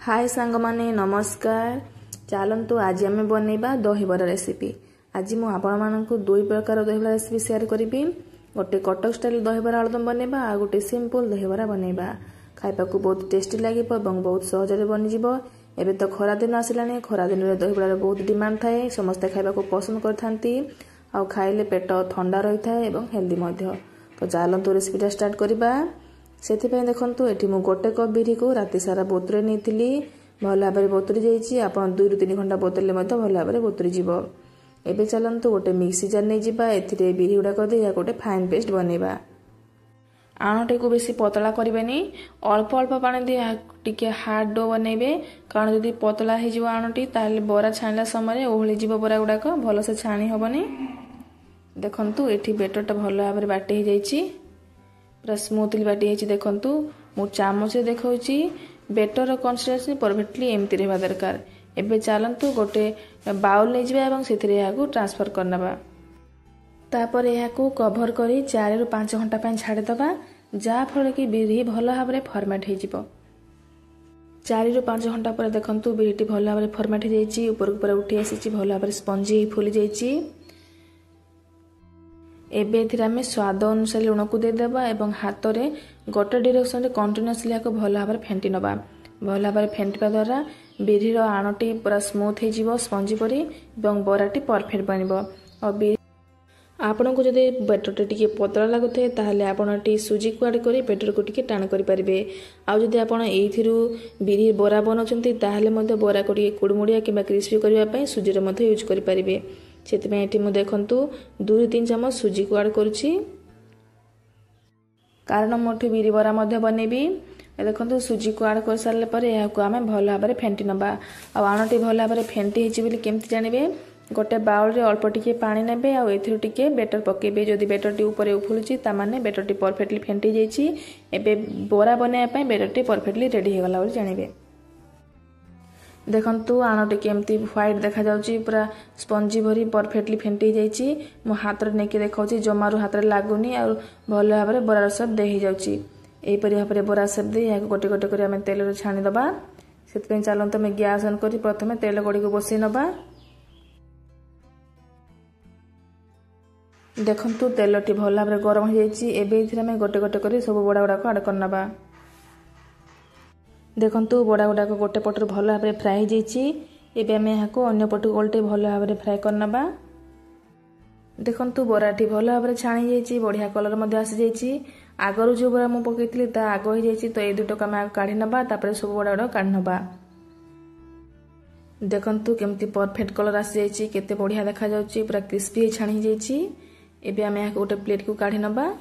हाय सांग माने नमस्कार। चलतु आज आम बनइबा दही बरा रेसिपी। आज मु आपण मानकु दुई प्रकार दही बरा रेसिपी शेयर करी। गोटे कटक स्टाइल दही बरा आलुदम बनइबा आ गोटे सिंपल दही बरा बनइबा। खाइबा को बहुत टेस्टी लागिबो एवं बहुत सहज रे बनि जिवो। एबे तो खरा दिन आसिलानी, खरा दिन रे दही बरा बहुत डिमांड थाए, समस्त खाइबा को पसंद करथांती आ खाइले पेट ठंडा रही थाए एवं हेल्दी मध्य। तो चलतु रेसिपीटा स्टार्ट करिबा। सेथिपाई देखंतु एठी मु गोटे कप बिरी को राति सारा बोतरे नेतिली, भल भाबरे बोतरी जाइछि। आपण 2 ରୁ 3 घंटा बोतरले मते भल भाबरे बोतरी जिवो। एबे चलंतु गोटे मिक्सी जार नै जिबा। एथिरे बिरी गुडा कर दे या गोटे फाइन पेस्ट बनेबा। आणटे को बेसी पतला करबेनी, अल्प अल्प पानी दे टिके हार्ड डो बनेबे। कारण जदी पतला हे जिवो आणटी ताले बरा छाणला समय ओहली जिवो बरा गुडा को भल से छाणी होबनी। देखंतु एठी बेटरटा भल भाबरे बाटे हे जाइछि, पूरा स्मूथली बाटी है। देखंतु मु चामच से देखौछि बेटर कंसिस्टेंसी परफेक्टली एमती रहबा दरकार। एबे चलंतु गोटे बाउल नै जिबा एवं सेथिरे याकू ट्रांसफर करनबा। तापर याकू कवर करी 4 ରୁ 5 घंटा पय छाडी दबा, जा फल कि बिरी भल भाबरे फॉर्मेट हे जिवो। 4 ରୁ 5 घंटा पर देखंतु बिरीटी भल भाबरे फॉर्मेट हे जाइछि, ऊपर ऊपर उठी आसीछि, भल भाबरे स्पंजी फुली जाइछि। एबे एथिरा में स्वाद अनुसार लुण को दे देबा एवं हाथ रे गोटे डायरेक्शन रे कंटीन्यूअसली याको भल भाबरे फेंटी नबा। भल भाबरे फेंटिबा द्वारा बिरी रो आणटी पूरा स्मूथ हे जिवो, स्पंजी परी एवं बराटी परफेक्ट बनिबो। और बिरी आपन को जदे बेटर टिके पतला लागुथे ताहले आपन टी सुजी को ऐड करी बेटर को टिके टाण करि परिबे। आ जदे आपन एथिरु बिरी बरा बनौचंती ताहले मध्ये बरा को टिके कुडमुडिया किबा क्रिस्पी करबा पय सुजी रे मध्ये यूज करि परिबे। सेतमे एठी मु देखंतु 2 ରୁ 3 चम्मच सुजी को ऐड करूछि, कारण मोठी बिरी बरा मध्ये बनेबी। देखंतु सुजी को ऐड कर सारले पर या को हमें भल भाबरे फेंटी नबा। आ आणटी भल भाबरे फेंटी हिची बिली केमति जानिबे, गोटे बाउल रे अल्प टिके पानी नेबे आ एथिरु टिके बेटर पकेबे। जदी बेटर टी ऊपर उफुलुची ता माने बेटर टी परफेक्टली फेंटी जाइछि। एबे बोरा बनाया पय बेटर टी परफेक्टली रेडी हे गला बोली जानिबे। देखंतु आणटी केमती व्हाइट देखा जाउची, पूरा स्पंजी भरी परफेक्टली फेंटी जाइछि। मो हाथ रे नेकी देखाउची, जमारु हाथ रे लागुनी और भल भाबरे बोरा सब दे ही जाउची। एई परि भाबरे बोरा सब दे या गोटे गोटे करी हमें तेल रे छाणी दबा। सेतपे चलंत में गैस ऑन करी प्रथमे तेल गडी को बसई नबा। देखंतु तेलटी भल भाबरे गरम हो जाइछि। एबे इथिरा में गोटे गोटे करी सब बडा बडा को ऐड करनबा। देखंतु बडा बडा को गोटे पटर भल भाबरे फ्राई हो जाइछि। एबे हमें याको अन्य पट गोलटे भल भाबरे फ्राई करनबा। देखंतु बराटी भल भाबरे छाणी जाइछि, बढ़िया कलर मध्ये आसी जाइछि। आगरु जो बरा मु पकेइतली ता आगो हो जाइछि, तो ए दुटो कामे काढी नबा। तापर सब बडा बडा काढी नबा। देखंतु केमती परफेक्ट कलर आसी जाइछि, केते बढ़िया देखा जाउछि, पूरा क्रिस्पी छाणी जाइछि। एबे हमें याको गोटे प्लेट को काढी नबा।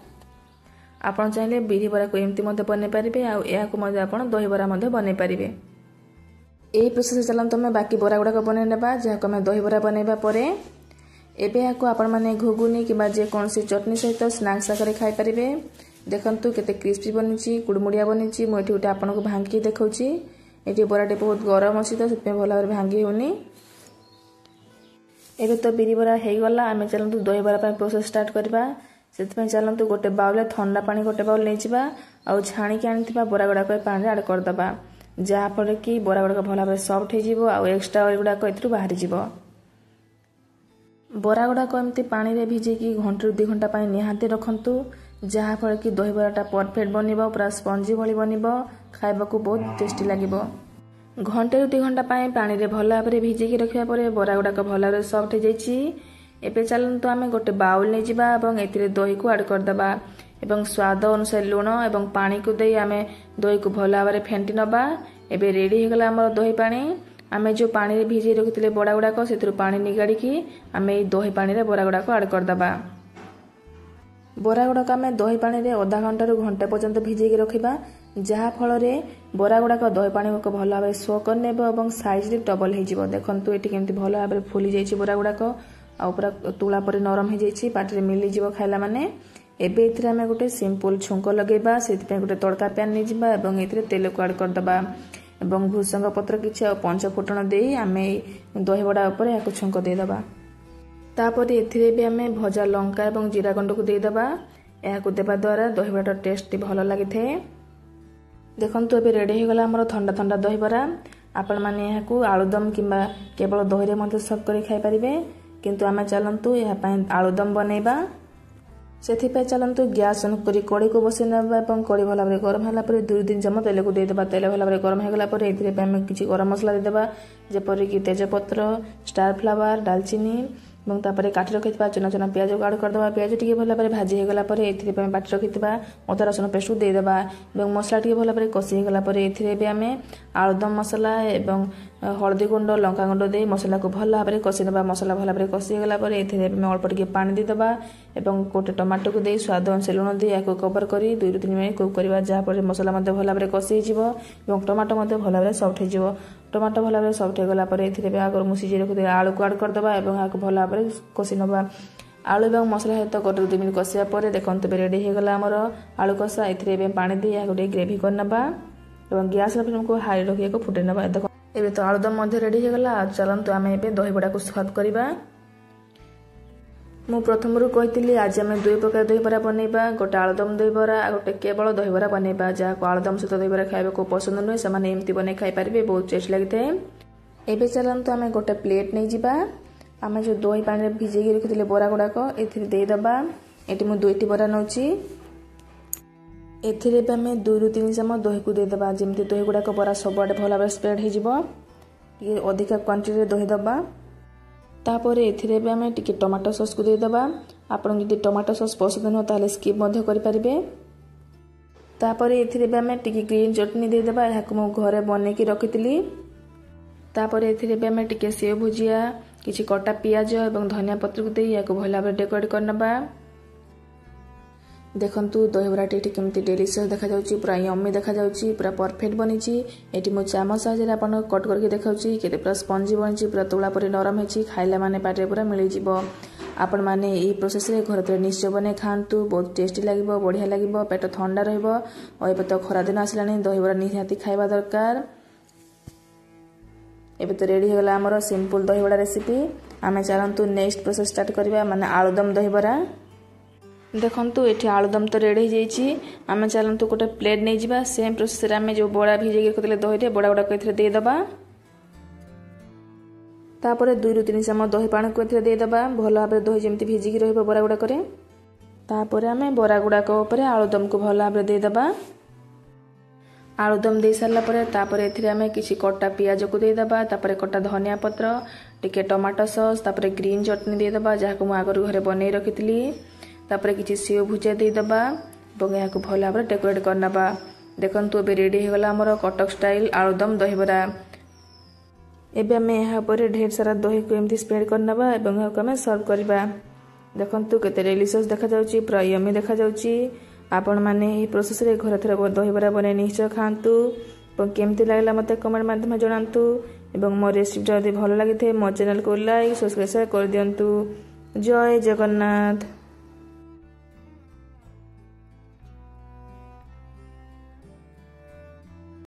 आपण चाहिले बिरी बरा को एमती मध्ये बने पारिबे आ या को मध्ये आपण दही बरा मध्ये बने पारिबे। एई प्रोसेस चलंत में बाकी बरा गुडा को बने नेबा, जे को में दही बरा बनेबा परे एबे या को आपण माने घुगुनी किबा जे कोनसी चटनी सहित स्नैक्स आकर खाइ पारिबे। देखंतु केते क्रिस्पी बनिछि, कुडमुडिया बनिछि। मो एठी उटे आपण को भांगी देखौछि। एठी बराटे बहुत गरम अछि, तो सेते भल भाबरे भांगी होनी। एबे तो बिरी बरा हे गला। आमे चलंतु दही बरा पय प्रोसेस स्टार्ट करबा। सेतपे चलंतु गोटे बाउल रे ठंडा पानी गोटे बाउल नै जिबा आ छाणी के आनिथिबा बरा गुडा को पानी रे ऐड कर दबा, जा पर कि बरा गुडा को भल भाबरे सॉफ्ट हे जिवो आ एक्स्ट्रा ऑयल गुडा को एथरु बाहर जिवो। बरा गुडा को एमती पानी रे भिजे कि घंटे ରୁ 2 घंटा पानी निहाते रखंतु, जा पर कि दही बराटा परफेक्ट बनिबो, पूरा स्पंजी भली बनिबो, खाइबा को बहुत टेस्टी लागिबो। घंटे ରୁ 2 घंटा पानी रे भल भाबरे भिजे कि रखिया परे बरा गुडा को भल भाबरे सॉफ्ट हे जाइछि। एबे चलंतु आमे गोटे बाउल नै जिबा एवं एथिरे दही को ऐड कर दबा एवं स्वाद अनुसार लुण एवं पानी को देई आमे दही को भल भाबरे फेंटी नबा। एबे रेडी हे गला हमर दही पानी। आमे जो पानी रे भिजे रखितले बडा गुडा को सेथुर पानी निगाडी की आमे ए दही पानी रे बरा गुडा को ऐड कर दबा। बरा गुडा को आमे दही पानी रे आधा घंटा ରୁ घंटे पर्यंत भिजे के रखिबा, जहा फल रे बरा गुडा को दही पानी को भल भाबरे सो करनेबो एवं साइज रे डबल हे जिवो। देखंतु एठी केमती भल भाबरे फुली जाइछि बरा गुडा को आ पूरा तुला पर नरम हो जाइछि, पाटी रे मिली जिवो खाइला माने। एबे इथरे हमें गोटे सिंपल छुंको लगेबा। सेति गोटे तड़का पैन नै जिबा एवं इथरे तेल को ऐड कर दबा एवं भुसंग पत्र किछि आ 5 फुटण देई आमे दही बडा ऊपर याको छुंको दे दबा। तापर एथिरे भी आमे भजा लंका एवं जीरा गुंड को दे दबा। याको देबा द्वारा दही बडार टेस्ट भलो लागि थे। देखंतु एबे रेडी हो गला हमर ठंडा ठंडा दही बरा। आपण माने याकू आलुदम किंबा केवल दही रे सर्व करी खाई परिबे, किंतु आमे चलंतु या आलुदम बनेबा। सेथिपे चलंतु गैस ऑन करी कड़ी को बसै नबा एवं कड़ी भला भाबरे गरम होला परे 2-3 चम्मच तेल को दे देबा। तेल भला भाबरे गरम हो गला परे एथिरे पे हम किछि गरम मसला दे देबा, जेपरि कि तेजपत्र, स्टार फ्लावर, दालचीनी एवं तापरे काटी रखितबा चुना चुना प्याज को ऐड कर देबा। प्याज टिके भला भाबरे भाजी हो गला परे एथिरे पे हम बाटी रखितबा अदा रसुन पेस्ट दे देबा एवं मसला टिके भला भाबरे कसी हो गला परे एथिरे पे हमें आलुदम मसला एवं हळदी गुंड लंका गुंड दे मसला को भला भाबरे कसी देबा। मसला भला भाबरे कसी हो गला परे एथिरे पे अल्प टिके पानी दे देबा एवं गोटे टमाटो को दे स्वाद अनुसार लुण दे याको कवर करी 2-3 मिनिट कुक करबा, जहा पर मसला मध्ये भला भाबरे कसी जिवो एवं टमाटो मध्ये भला भाबरे सॉफ्ट जिवो। टमाटो भला भाबरे सॉफ्ट हो गला परे एथिरे पे आगर मुसी जे रखि आलू को ऐड कर देबा एवं याको भला भाबरे कसी नबा। आलू एवं मसला सहित गोटे 2 मिनिट कसिया परे देखंतु रेडी हो गला हमर आलू कसा। एथिरे पे पानी दे या गोटे ग्रेवी कर नबा एवं गैस फ्लेम को हाई रखि को फुटे नबा। देखो एबे तो आलुदम मध्ये रेडी हो गला। चलंतु आमे एबे दही बड़ा को सर्व करबा। मु प्रथम रु कहितली आज आमे 2 प्रकार दही बरा बनेबा, गोटे आलुदम दही बरा आ गोटे केवल दही बरा बनेबा। जा को आलुदम सहित दही बरा खाइबा को पसंद नय समान एम्ति बने खाइ परिबे, बहुत टेस्ट लागते। एबे चलंतु आमे गोटे प्लेट नै जिबा। आमे जो दही पानी रे भिजे के रखितले बरा गुडा को एथिरे दे दबा। एटी मु 2टी बरा नउची। एथिरे पे हमें 2-3 चम्मच दही को दे दबा, जेमति दही गुडा को बरा सब आडे भला स्प्रेड हे जिवो। टिके अधिक क्वांटिटी रे दही दबा। तापरे एथिरे पे हमें टिके टमाटो सॉस को दे दबा। आपण जदि टमाटो सॉस पसंद न ताले स्किप मध्ये करि परिबे। तापरे एथिरे पे हमें टिके ग्रीन चटनी दे दबा, याको मु घरे बने की रखितली। तापरे एथिरे पे हमें टिके सेव भुजिया, किछि कटा पियाज एवं धनिया पत्र को दे याको भला भाबरे डेकोरेट करनबा। देखंतु दही बराटी केमती डेलीशियस देखा जाउची, पूरा यम्मी देखा जाउची, पूरा परफेक्ट बनिची। एटी मु चामच साहाय्य रे आपण कट करके देखाउची केते पूरा स्पंजी बनिची, पूरा तोला परे नरम हेची, खाइला माने पाटे पूरा मिली जिवो। आपण माने ई प्रोसेस रे घर निश्चय बने खांतु, बहुत टेस्टी लागिवो, बढ़िया लागिवो, पेट ठंडा रहइबो। और एबे तो खरा दिन आसलानी दही बरा निहाती खाइबा दरकार। एबे तो रेडी हो गला हमर सिंपल दही बड़ा रेसिपी। आमे चलंतु नेक्स्ट प्रोसेस स्टार्ट करबा, माने आलुदम दही बरा। देखंतु एठी आलुदम तो रेडी हो जाईची। आमे चलंतु गोटे प्लेट नै जिबा। सेम प्रोसेस रे आमे जो बड़ा भिजे के रखितले दही रे बड़ा बड़ा कइथरे दे दबा। तापरे 2-3 चम्मच दही पानी को एथरे दे दबा, भला भाबरे दही जेमति भिजी के रहबो बड़ा गुडा करे। तापरे आमे बड़ा गुडा को ऊपर आलुदम को भला भाबरे दे दबा। आलुदम दे सारला परे तापरे एथिरे आमे किछि कटा पियाज को दे दबा, तापरे कटा धनिया पत्र, टिके टमाटो सॉस, तापरे ग्रीन चटनी दे दबा जहा को मु आगर घरे बनै रखितली। तापरे किछि सेव भुजिया दे दबा एवं याको भला भाबरे डेकोरेट करनबा। देखंतु एबे रेडी हो गला हमर कटक स्टाइल आलुदम दही बरा। एबे हमें यहाँ पर ढेर सारा दही को एमती स्प्रेड करनबा एवं याको हमें सर्व करबा। देखंतु केते डेलीशियस देखा जाउची, पूरा यम्मी देखा जाउची। आपण माने ई प्रोसेस रे घर थरा दही बरा बने निश्चय खांतु एवं केमती लागला मते कमेंट माध्यम जणांतु एवं मो रेसिपी जदि भलो लागिथे मो चैनल को लाइक सब्सक्राइब कर दियंतु। जय जगन्नाथ।